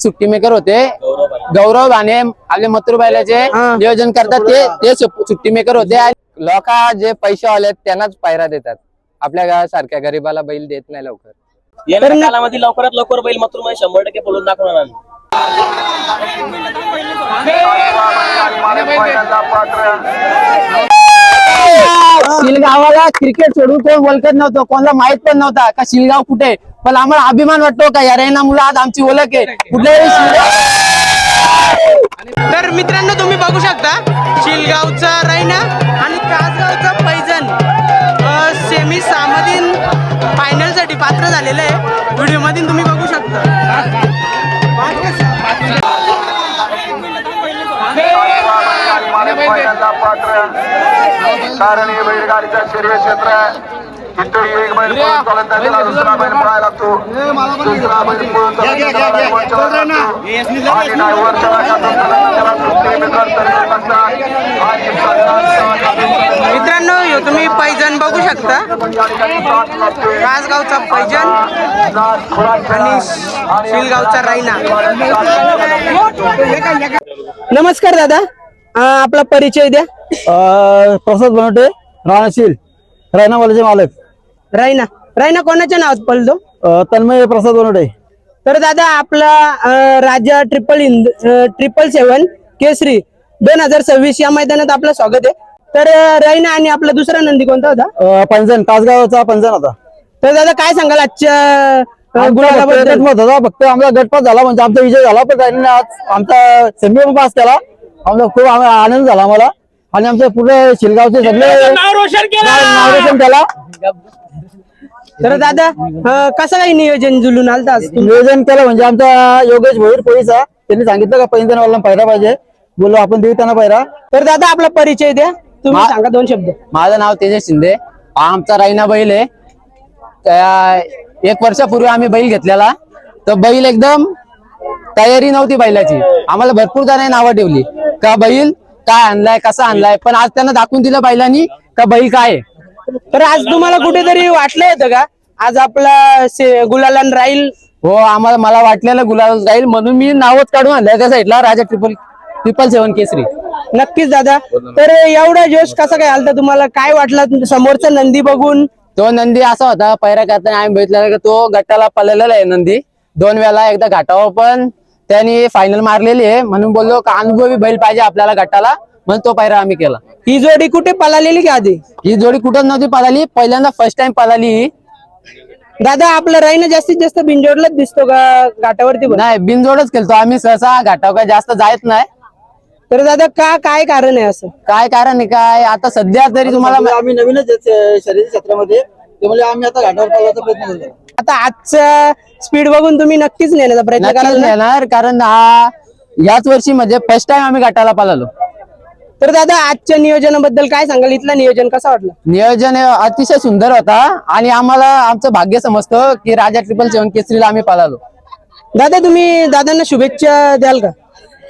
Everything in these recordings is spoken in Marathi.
सुट्टी मेकर होते गौरव आणि आपले मथुर बैलाचे नियोजन करतात ते सुट्टी मेकर होते। लोक जे पैसे आले त्यांनाच पायरा देतात, आपल्या गावासारख्या गरीबाला बैल देत नाही लवकर। येणाऱ्या कालामध्ये लवकरात लवकर बैल मथुरमध्ये 100% बोलून दाखवणार। शिलगावाला क्रिकेट सोडून कोण ओळखत नव्हतं, कोणाला माहित पण नव्हता का शिलगाव कुठे, पण आम्हाला अभिमान वाटतो का या रैना मुलं आज आमची ओळख आहे कुठल्याही। तर मित्रांनो तुम्ही बघू शकता शिलगावचा रैना आणि कासगावचा पैजण सेमी 6 मधील फायनल साठी पात्र झालेलं आहे। व्हिडिओ मध्ये तुम्ही बघू शकता। कारण हे बैलगाडीचा शरीर क्षेत्र आहे। इथे एक बैल पळून चालत त्याला दुसरा बैल पळायला लागतो, दुसरा बैल पळून चालत त्याला ड्रायव्हरच्या लागतो आणि ड्रायव्हरच्या त्याला सुट्टी मेकर तरी नसतात। मित्रांनो तुम्ही पैजण बघू शकता, कासगावचा पैजण आणि शिलगावचा रैना। नमस्कार दादा, आपला परिचय द्या। प्रसाद बनवटे, राणाशील रैनावाल्याचे मालक। रैना रैना कोणाच्या नावात पळतो? तन्मय प्रसाद बनवटे। तर दादा आपला राजा 777 केसरी 2026 या मैदानात आपलं स्वागत आहे। तर रैना आणि आपला दुसरा नंदी कोणता होता? पंजन, तासगावचा पंजन होता। तर दादा काय सांगाल आजच्या गुलालाबद्दल? फक्त आमचा गटपास झाला म्हणजे आमचा विजय झाला, पण त्यांनी आज आमचा सेमी पास केला, आमचा खूप आनंद झाला मला आणि आमच्या पुढे शिलगावचे सगळे नाव रोशन केला। तर दादा कसं काही नियोजन जुलून आलं आज? नियोजन केलं म्हणजे आमचा योगेश भोईर पोलीसा त्यांनी सांगितलं का पैंजणवाला पायरा पाहिजे, बोललो आपण देऊ त्यांना पायरा। तर दादा आपला परिचय द्या, तुम्ही सांगा 2 शब्द। माझं नाव तेजस शिंदे, आमचा रैना बैल आहे। 1 वर्षापूर्वी आम्ही बैल घेतलेला, तर बैल एकदम तयारी नव्हती बैलाची, आम्हाला भरपूर जणांनी नावं ठेवली का बैल काय आणलाय कसा आणलाय, पण आज त्यांना दाखवून दिलं बैलांनी का बैल काय आहे। तर आज तुम्हाला कुठेतरी वाटलं होतं का आज आपला गुलालन राहील? हो, मला वाटलेलं गुलाल राहील म्हणून मी नावच काढून आणलंय त्या साईडला, राजा 777 केसरी। नक्कीच दादा, तर एवढा जोश कसा काय आलता तुम्हाला? काय वाटलं समोरचा नंदी बघून? तो नंदी असा होता, पैरा करताना आम्ही बघितलं की तो गटाला पळलेला आहे नंदी 2 वेळा, एकदा घाटावर पण त्यांनी फायनल मारलेली आहे, म्हणून बोललो का अनुभवी बैल पाहिजे आपल्याला गटाला, म्हणून तो पैरा आम्ही केला। ही जोडी कुठे पळालेली का आधी? ही जोडी कुठं नव्हती पळाली, पहिल्यांदा फर्स्ट टाइम पळाली। दादा आपला रैना जास्तीत जास्त बिनजोडलाच दिसतो का घाटावरती? नाही, बिनजोडच केलतो आम्ही, सहसा घाटावर काय जास्त जायत नाही। तर दादा काय कारण आहे असं? काय कारण आहे काय, आता सध्या तरी तुम्हाला आम्ही नवीनच शर्यती क्षेत्रामध्ये, त्यामुळे आम्ही आता घाटावर पळायचा प्रयत्न करतो। आता आजचा स्पीड बघून तुम्ही नक्कीच नेण्याचा प्रयत्न कराल ना? येणार, कारण याच वर्षी म्हणजे फर्स्ट टाइम आम्ही घाटाला पळालो। तर दादा आजच्या नियोजनाबद्दल काय सांगाल? इथलं नियोजन कसं वाटलं? नियोजन अतिशय सुंदर होता आणि आम्हाला आमचं भाग्य समजतं की राजा 777 केसरीला आम्ही पळालो। दादा तुम्ही दादांना शुभेच्छा द्याल का?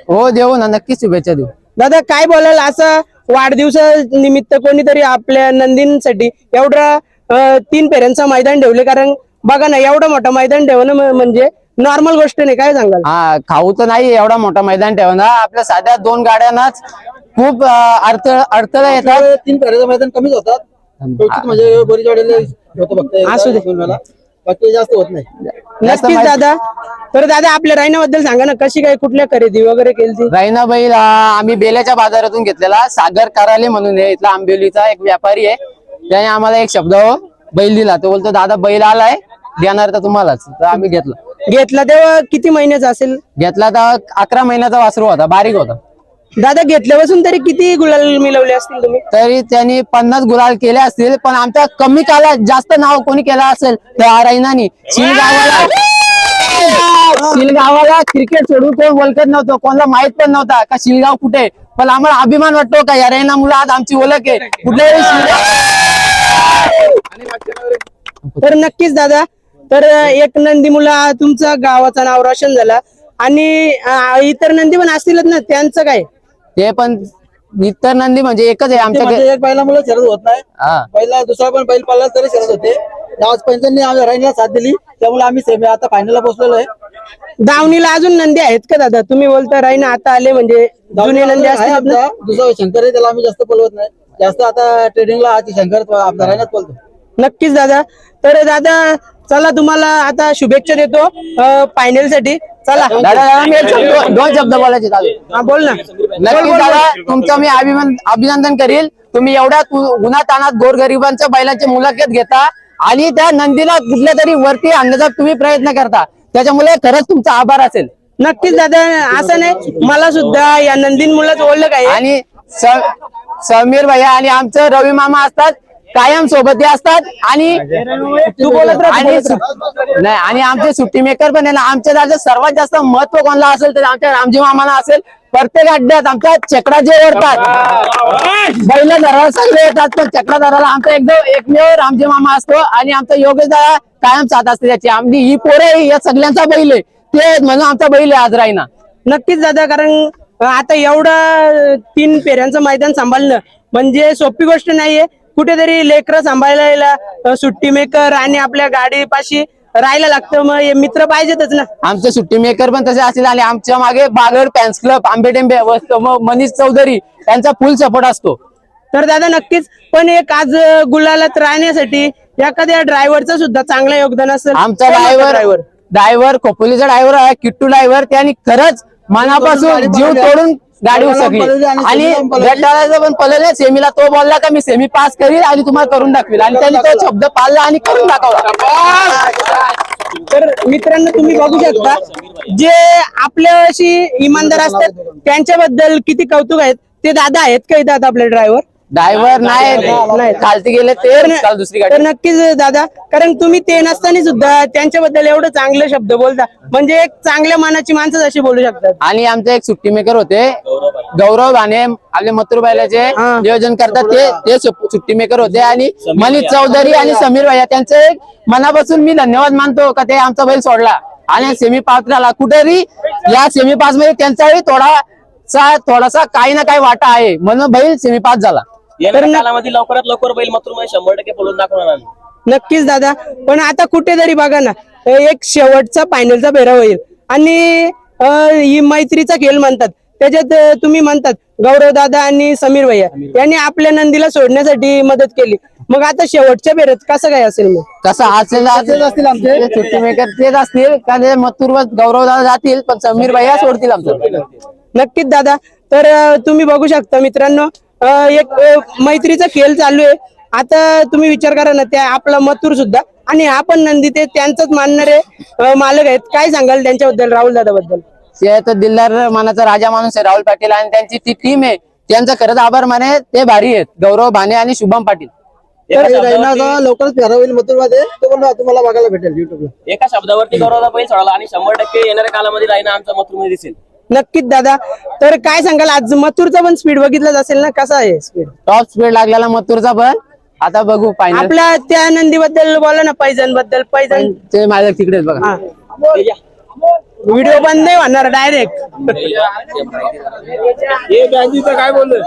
हो, देऊ ना, नक्कीच शुभेच्छा देऊ। दादा काय बोलाल, असं वाढदिवसानिमित्त कोणीतरी आपल्या नंदींसाठी एवढं 3 फेऱ्यांचं मैदान ठेवले? कारण बघा ना, एवढं मोठं मैदान ठेवणं म्हणजे नॉर्मल गोष्ट नाही, काय सांगाल? खाऊ तर नाही एवढा मोठा मैदान ठेवणं, आपल्या साध्या 2 गाड्यांनाच खूप अडथळा येतात। 3 फेऱ्याचं मैदान कमीच होतात, म्हणजे बरीच वाढलेले होतं फक्त असू दे, बाकी जास्त होत नाही। नक्कीच दादा। तर दादा आपल्या रैनाबद्दल सांगा ना, कशी काय कुठल्या खरेदी वगैरे केली? रैना बैल आम्ही बेल्याच्या बाजारातून घेतलेला, सागर कराले म्हणून आहे, इथला आंबिवलीचा एक व्यापारी आहे, त्याने आम्हाला एक शब्द बैल दिला, तो बोलतो दादा बैल आलाय, देणार तर तुम्हालाच, तर आम्ही घेतला तेव्हा किती महिन्याचा असेल? घेतला तर 11 महिन्याचा वासरू होता, बारीक होता। दादा घेतल्यापासून तरी किती गुलाल मिळवले असतील तुम्ही? तरी त्यांनी 50 गुलाल केले असतील, पण आमच्या कमी कालात जास्त नाव कोणी केलं असेल त्या रैनानी। शिलगावाला क्रिकेट सोडून कोण ओळखत नव्हतं, कोणाला माहित पण नव्हता का शिलगाव कुठे, पण आम्हाला अभिमान वाटतो का या रैना मुलं आज आमची ओळख आहे कुठल्याही। तर नक्कीच दादा, तर एक नंदी मुला तुमचा गावाचं नाव रोशन झाला आणि इतर नंदी पण असतीलच ना, त्यांचं काय? ते पण इतर नंदी म्हणजे एकच आहे आमच्या एक बैलामुळे शर्यत होत नाही, पहिला दुसरा पण बैल पाळला तरी शर्यत होते। आज पंचांनी आम्ही रैनाला साथ दिली, त्यामुळे आम्ही आता फायनलला पोहोचलेलो आहे। दावणीला अजून नंदी आहेत का दादा? तुम्ही बोलता राईना आता आले म्हणजे जुने नंदी आहे असतील ना? आमचा दुसरा शंकर आहे, त्याला आम्ही जास्त पळवत नाही. जास्त आता ट्रेडिंगला हा शंकर आपला राहण्यात पळतो. नक्कीच दादा. तर दादा चला तुम्हाला आता शुभेच्छा देतो फायनल साठी. चला दादा मी दोन शब्द बोलायचे दादा. हा बोल ना. नक्कीच दादा तुमचं मी अभिनंदन करील. तुम्ही एवढ्या उन्हातानात गोरगरिबांच्या बैलांची मुलाखत घेता आणि त्या नंदीला कुठल्या तरी वरती आणण्याचा तुम्ही प्रयत्न करता, त्याच्यामुळे खरंच तुमचा आभार असेल. नक्कीच दादा. असं नाही, मला सुद्धा या नंदीन मुलाच ओळख काय आणि समीर भैया आणि आमचं रवी मामा असतात, कायम सोबती असतात. आणि तू बोलत राहा, तू आणि बोलत राहा. नाही आणि आमचे सुट्टी मेकर पण आहे ना. आमच्या राज्यात सर्वात जास्त महत्व कोणाला असेल तर आमच्या रामजी मामाला असेल. प्रत्येक अड्ड्यात आमच्या चक्रा जे ओढतात, बैल धराला सगळे येतात, पण चक्रा धराला आमचा एकमेव रामजी मामा असतो. आणि आमचा योगेश दादा कायम साथ असते त्याची. आमची ही पोरे या सगळ्यांचा बैल आहे, ते म्हणून आमचा बैल आहे आज राहीना. नक्कीच दादा. कारण आता एवढं 3 फेऱ्यांचं मैदान सांभाळणं म्हणजे सोपी गोष्ट नाहीये. कुठेतरी लेकरं सांभाळायला सुट्टी मेकर आणि आपल्या गाडीपाशी राहायला लागतं. मग हे मित्र पाहिजेतच ना. आमचे सुट्टी मेकर पण तसे असतील आणि आमच्या मागे बागड फॅन्स क्लब, आंबेडेंबे, मनीष चौधरी यांचा फुल सपोर्ट असतो. तर दादा नक्कीच. पण एक आज गुलालात राहण्यासाठी एखाद्या ड्रायव्हरचं सुद्धा चांगलं योगदान असेल. आमचा ड्रायव्हर खोपोलीचा ड्रायव्हर आहे किट्टू ड्रायव्हर, त्यांनी खरंच मनापासून जीव तोडून गाडी उचकली आणि गटाला पण पळले. सेमीला तो बोलला का मी सेमी पास करील आणि तुम्हाला करून दाखवेल, आणि त्यांनी तो शब्द पाळला आणि करून दाखवला. तर मित्रांनो तुम्ही बघू शकता जे आपल्याशी इमानदार असतात त्यांच्याबद्दल किती कौतुक आहेत. ते दादा आहेत का इथं आता आपले ड्रायव्हर? ड्रायव्हर नाही, खालती गेले ते काल दुसरी तर गाडी. नक्कीच दादा. कारण तुम्ही ते नसताना सुद्धा त्यांच्याबद्दल एवढं चांगले शब्द बोलता म्हणजे एक चांगल्या मनाची माणसं अशी बोलू शकतात. आणि आमचे एक सुट्टी मेकर होते गौरव भाने, आपले मथुर बैलाचे नियोजन करतात ते सुट्टी मेकर होते. आणि मनीष चौधरी आणि समीर भैया त्यांचे मनापासून मी धन्यवाद मानतो का ते आमचा बैल सोडला आणि सेमी पास झाला. कुठेतरी या सेमी पास मध्ये त्यांचाही थोडासा काही ना काही वाटा आहे, म्हणून बैल सेमी पास झाला. येणाऱ्या कालामध्ये लवकरात लवकर बैल मातृ 100% पळून दाखवणार आम्ही. नक्कीच दादा. पण आता कुठेतरी बघा ना, एक शेवटचा फायनलचा फेरा होईल आणि ही मैत्रीचा खेळ म्हणतात. त्याच्यात तुम्ही म्हणतात गौरव दादा आणि समीर भैया यांनी आपल्या नंदीला सोडण्यासाठी मदत केली. मग आता शेवटच्या फेऱ्यात कसं काय असेल? मग कसं असेल असतील आमचे सुट्टी मेकर तेच असतील का ते मथुर गौरव दादा जातील, पण समीर भैया सोडतील आमचं. नक्कीच दादा. तर तुम्ही बघू शकता मित्रांनो एक मैत्रीचा खेळ चालू आहे. आता तुम्ही विचार करा ना, त्या आपला मथुर सुद्धा आणि हा पण नंदी ते त्यांचंच मानणारे मालक आहेत. काय सांगाल त्यांच्याबद्दल, राहुल दादा बद्दल? ते तर दिलदार मनाचा राजा माणूस आहे राहुल पाटील, आणि त्यांची ती टीम आहे, त्यांचा खरंच आभार माने. ते भारी आहेत, गौरव भाने आणि शुभम पाटील. रैनाचा लवकरच फेरा होईल मथुरमध्ये, तो पण तुम्हाला बघायला भेटेल युट्यूबला. एका शब्दावरती गौरवला बैल सोडला आणि 100% येणाऱ्या कालामध्ये राहिना आमचा मथुरमध्ये दिसेल. नक्कीच दादा. तर काय सांगाल, आज मथुरचा पण स्पीड बघितलाच असेल ना, कसा आहे स्पीड? टॉप स्पीड लागलेला मथुरचा पण. आता बघू फायनल. आपल्या त्या नंदी बद्दल बोला ना, पैजण बद्दल. पैजण ते माझ्या तिकडेच बघा. व्हिडिओ बंद नाही होणार डायरेक्ट. काय बोलतोय?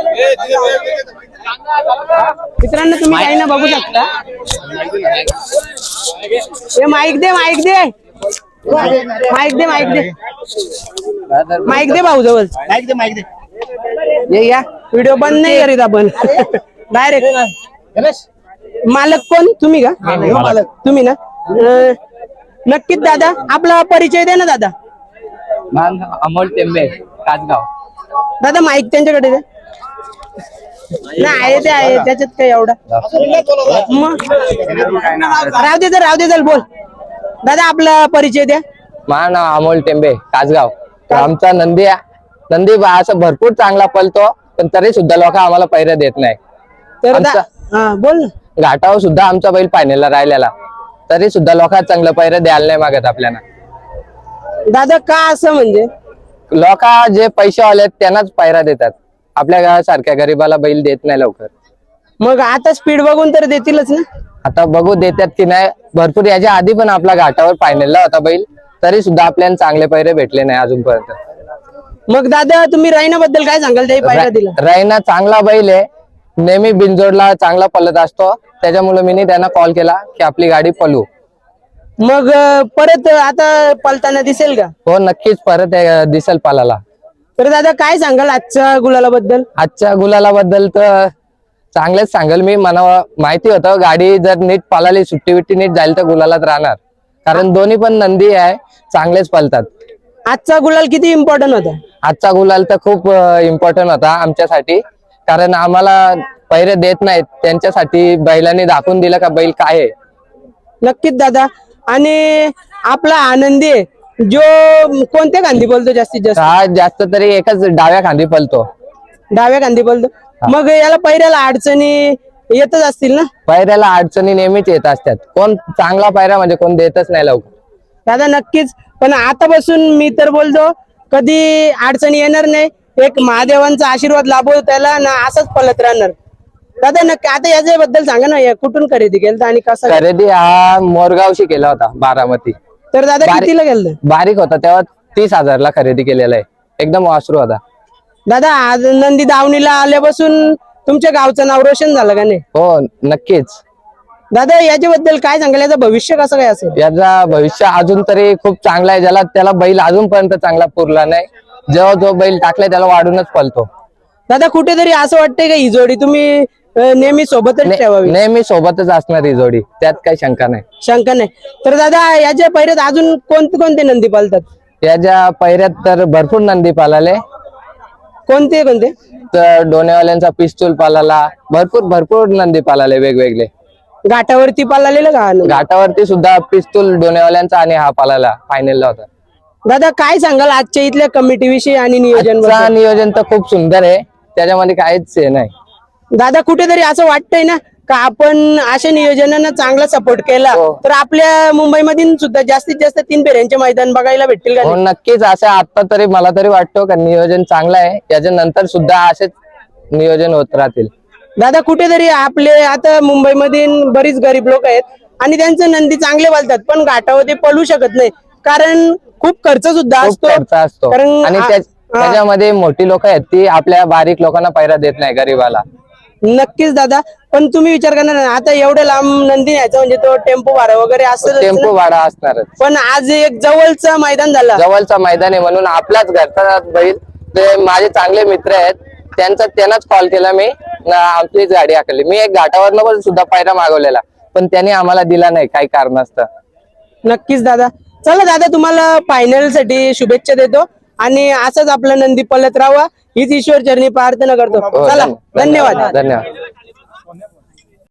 मित्रांनो तुम्ही काही ना बघू शकता. हे माईक दे माईक दे माईक दे माईक दे माईक दे भाऊ जवळ. ये या, व्हिडिओ बंद नाही करीत आपण डायरेक्ट. मालक कोण? तुम्ही का? मालक तुम्ही ना. नक्कीच दादा, आपला परिचय दे ना दादा. अमोल टेंबे, कासगाव. दादा माईक त्यांच्याकडे दे. नाही आहे ते आहे, त्याच्यात काय एवढा मग राहू दे चल बोल. दादा आपला परिचय द्या. माझं नाव अमोल टेंबे, कासगाव. आमचा नंदी असं भरपूर चांगला पळतो, पण तरी सुद्धा लोक आम्हाला पैरे देत नाही. तर हा बोल ना. घाटावर सुद्धा आमचा बैल फायनलला राहिलेला, तरी सुद्धा लोक चांगलं पैरे द्यायला नाही मागत आपल्याला. दादा का असं म्हणजे? लोक जे पैसेवाले आहेत त्यांनाच पैरा देतात, आपल्या गावासारख्या गरीबाला बैल देत नाही लवकर. मग आता स्पीड बघून तर देतीलच ना. आता बघू देतात की नाही. भरपूर याच्या आधी पण आपला घाटावर फायनलला होता बैल, तरी सुद्धा आपल्याला चांगले पैरे भेटले नाही अजूनपर्यंत. मग दादा तुम्ही रायना बद्दल काय सांगाल? ते पायरा दिला. रायना चांगला बैल आहे, नेहमी बिनजोडला चांगला पळत असतो, त्याच्यामुळे मी त्यांना कॉल केला की आपली गाडी पळू. मग परत आता पलताना दिसेल का? हो नक्कीच परत दिसेल पालाला. तर दादा काय सांगाल आजच्या गुलालाबद्दल? आजच्या गुलालाबद्दल तर चांगलेच सांगेल मी. मला माहिती होतं गाडी जर नीट पळाली, सुट्टी बिट्टी नीट जाईल तर गुलालात राहणार, कारण दोन्ही पण नंदी आहे, चांगलेच पळतात. आजचा गुलाल किती इम्पॉर्टंट होता? आजचा गुलाल तर खूप इम्पॉर्टंट होता आमच्यासाठी, कारण आम्हाला पैरे देत नाहीत, त्यांच्यासाठी बैलांनी दाखवून दिलं का बैल काय आहे. नक्कीच दादा. आणि आपला आनंदी आहे जो कोणत्या खांदी बोलतो जास्तीत जास्त? हा जास्त तरी एकच डाव्या खांदी पळतो. डाव्या खांदी बोलतो. मग याला पहिल्याला अडचणी येतच असतील ना? पायऱ्याला अडचणी नेहमीच येत असतात. कोण चांगला पायरा म्हणजे कोण देतच नाही लवकर. दादा नक्कीच. पण आतापासून मी तर बोलतो कधी अडचणी येणार नाही. एक महादेवांचा आशीर्वाद लाभो त्याला ना, असंच पलत राहणार. दादा नक्की आता याच्याबद्दल सांगा ना, या कुठून खरेदी केलं आणि कसं? खरेदी हा मोरगावशी केला होता, बारामती. तर दादा कितीला गेलं? बारीक होता तेव्हा 30,000ला खरेदी केलेला आहे, एकदम वासरू होता. दादा आज नंदी दावणीला आल्यापासून तुमच्या गावचं नाव रोशन झालं का नाही? हो नक्कीच. दादा याच्याबद्दल काय सांगाल? याचं भविष्य कसं काय असेल? याचा भविष्य अजून तरी खूप चांगला आहे. त्याला बैल अजूनपर्यंत चांगला पुरला नाही. जेव्हा जो बैल टाकलाय त्याला वाढूनच पळतो. दादा कुठेतरी असं वाटतंय का ही जोडी तुम्ही नेहमी सोबतच ठेवावी? नेहमी सोबतच असणार ही जोडी, त्यात काही शंका नाही. शंका नाही. तर दादा याच्या पहिल्यात अजून कोणते कोणते नंदी पालतात? याच्या पहिऱ्यात तर भरपूर नंदी पालाले. कोणते कोणते? तर डोनेवाल्यांचा पिस्तूल पालाला, भरपूर नंदी पालाले वेगवेगळे. घाटावरती पाळलेलं का? घाटावरती सुद्धा पिस्तूल डोनेवाल्यांचा आणि हा पालाला फायनलला होता. दादा काय सांगाल आजच्या इथल्या कमिटी विषयी आणि नियोजन? नियोजन तर खूप सुंदर आहे, त्याच्यामध्ये काहीच हे नाही. दादा कुठेतरी असं वाटतंय ना का आपण अशा नियोजनांना चांगला सपोर्ट केला तर आपल्या मुंबईमध्ये सुद्धा जास्तीत जास्त 3 फेऱ्यांचे मैदान बघायला भेटतील का? हो नक्कीच. असं आता तरी मला तरी वाटतो का नियोजन चांगलं आहे, याच्या नंतर सुद्धा असेच नियोजन होत राहतील. दादा कुठेतरी आपले आता मुंबईमध्ये बरीच गरीब लोक आहेत आणि त्यांचे नंदी चांगले पालतात, पण घाटावर ते पळू शकत नाही कारण खूप खर्च सुद्धा खूप खर्च असतो. कारण आणि त्याच्यामध्ये मोठी लोक आहेत ती आपल्या बारीक लोकांना पैरा देत नाही गरीबाला. नक्कीच दादा. पण तुम्ही विचार करणार ना, आता एवढं लांब नंदी न्यायचं म्हणजे तो टेम्पो भाडा वगैरे असं. टेम्पो भाडा असणारच. पण आज एक जवळचं मैदान झालं. जवळचा मैदान आहे म्हणून आपल्याच घरचा बैल, ते माझे चांगले मित्र आहेत, त्यांनाच कॉल केला मी, आमचीच गाडी हाकलली. मी एक घाटावरनं पण सुद्धा पायरा मागवलेला, पण त्यांनी आम्हाला दिला नाही काही कारणास्तव. नक्कीच दादा. चला दादा तुम्हाला फायनल साठी शुभेच्छा देतो आणि असंच आपलं नंदी पलत राहावा हीच ईश्वर चरणी प्रार्थना करतो. चला धन्यवाद. धन्यवाद.